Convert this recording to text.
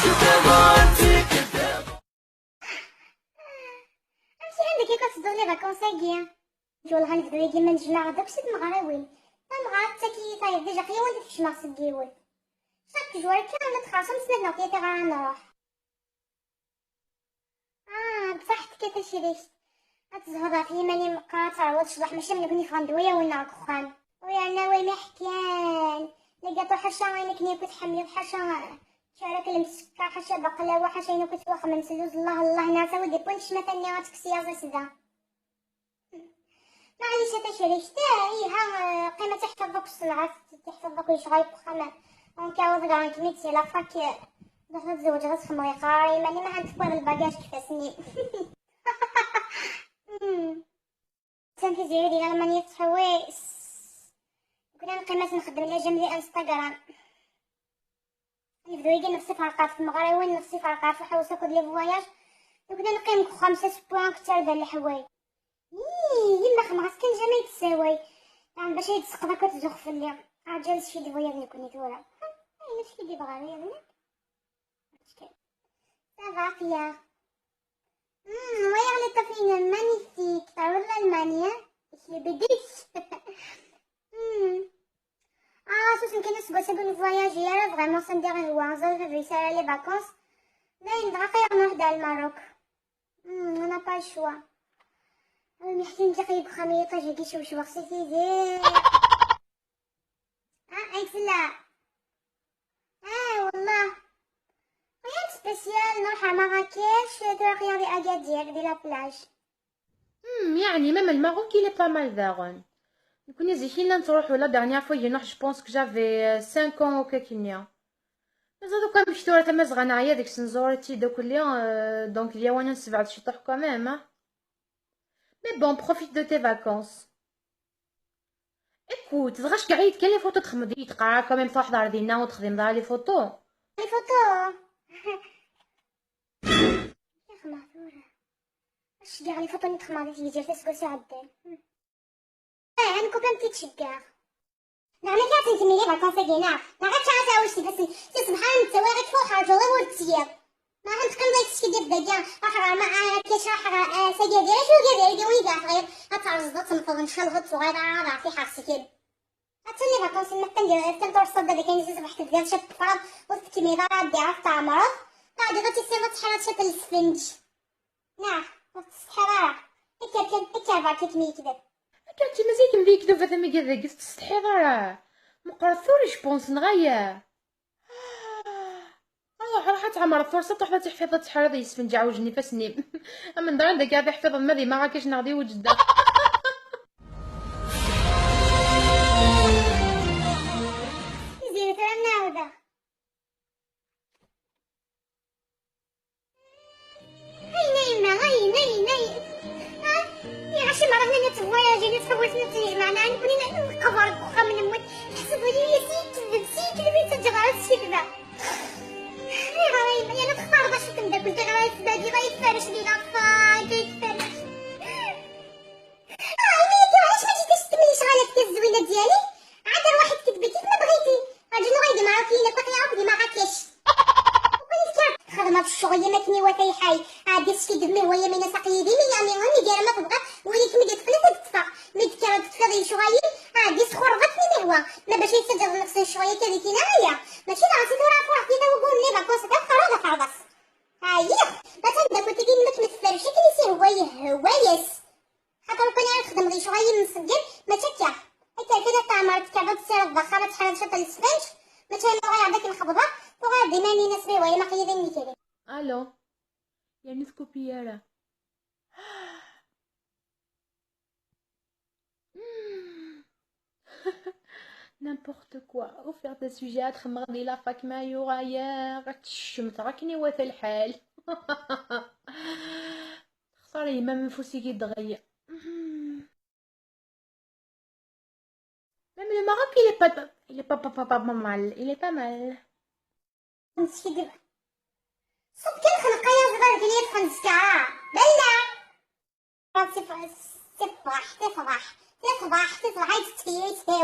عرفتي عندك كتصدر لي فاكونس كيا والله غنبداو كيما نجمع داكشي المغراوي المغرب حتى كيطايب ديجا خيا وانت في شماغ سكيوي شاك جوار كامل تخاصم سنة نوكيتي غنروح بصح كتشريش هتزهر في ماني مقاطع وتشرح ماشي من كوني خندوية ولا كخان ويا ناوي محكان لقيتو حشا عينك ني كنت حملي بحشا شارك المسكة حشا بقلاوة حشا ينو كنت واخا من سلوز الله ناسا ودي بونش مثلا غاتك سياسة سدا معليش تشريش ها قيمة تحفظك الصنعات تحفظك ويشغل بخمام ونكاوض غانك ميتي لافاك دخلت تزوج غاس مريقاري ماني ما عندك والو الباكاج كيفاسني تنفي زيرو ديال المانيا تحويس كنا نقيمات نخدم لها جنب انستغرام نبداو يدير نفسي فرقات في المغرب وين نفسي فرقات في حوسه كود لي فواياج وكنا نقيم 5 بوان كثر ديال الحوايج يما خماس كان جا ما يتساوي يعني باش يتسق داك وتزوق في الليل جالس شي دي فواياج نكوني تورا اين شي دي بغاوي ياك صافا فيا ويا غلطة فينا مانيفيك تعرف ألمانيا ich liebe dich سوس يمكن نسبة سبب فواياجير فريمون سا ندير الوازل في رسالة لي فاكونس لا يندرا خير نروح دا الماروك انا با الشوا محتاج نتقيب خميطة جاكي شوش وخصيتي زين ايسلا والله rien سبيسيال نروح على مراكش تروح رياضي اكادير دي لا بلاج يعني ميم الماروك il est pas mal داغون كنا زيكينا نروحو لا دارنيير فوا نروح جو بونس كو جافي 5 ans هكا كينيا مازال دوكا مشيتو راه تما صغنايا ديك سنزورتي دوك اللي دونك اليا وانا نسبعد شطح كاميم مي بون بروفيت دو تي فاكونس ايكوت تبغاش كاع يتكلم فوتو تخمدي تقرا كاميم في واحد ردينا وتخدم دار لي فوتو لي فوتو يا خماثورة اش كاع لي فوتو اللي تخمادي ديال تسكوسي عدال عندكم كم تيتشكاع نعم كاع تنتمي لي فاكونس كينا لا غير تعاود واش بس سبحان نتا واغي تفوح رجولي ورتياب ما غنتقن داك الشيء ديال داكا اخر ما كيشرح ساكا ديالها شو ديال وي كاع غير غتعرض تنفض نشلغط صغيره عرفتي حاسك حتى لي فاكونس ما كندير كندور الصدى ديك كاين زيد واحد ديال شي فرام والتكميله ديالها تعمرض غادي غتسير تحرات شي السفنج نعم الصحراء هكا باكي كمي كذا كنتي مازال كنبي كذا فهمي كذا قست الحضاره مقرثوري جبونس نغايا راحت عمر فرصه تحفه تحفظ تحرض يسفنجع وجني فسني من دار عندك هذا حفظ المذي ما راكش نغدي وجده زيد نعاودها عشان ما رحنا نتفواياجي نتفوتنا تجمعنا نكوني نكبر بخا من الموت حسبوا لي سي كذب يتجغرات شي كذا يا غريبة انا تختار باش تنبدا كنت غير باقي غيتفرش لي لافاك يتفرش ميكي علاش ما جيتيش تكملي شغالاتك الزوينة ديالي عاد واحد كتبي كيف ما بغيتي راجل غيدي معاكي الا كنت يعرفني ما عاكش خدمة في الشغل ما كني وفاي حي عادي شي دمي هو يمين ساقيدي مي يعني غني دايره ما تبغى وليك ملي تدخلي تدفع ملي كانت تفضي شويه عادي سخربتني الهوا ما باش يتسجل نفس شويه كذا كنايا ماشي راسي ترى فرحتي تا وقول لي باكوس كفر ولا فرض ما تندا كنت كي ما تمثلش كي يصير هوايس خاطر كون نخدم لي شويه مسجل ما تكا هكا كذا تعمرت كذا تصير الضخامه تحرد شتا السفنج ما تنوي عندك الخبطه وغادي ماني نسبي ولا ما قيدني كذا الو يعني سكوبيالا n'importe quoi ou faire des sujets تخمغ لا فاك ما يغايا غتشمت راكني واثا الحال خساري ما منفوسي كي دغيا même le Maroc il est pas mal il est pas mal صب كنخلق يا صغار كلي تخنسكا بلا تفرح تفرح تفرح تفرح تفرح تفرح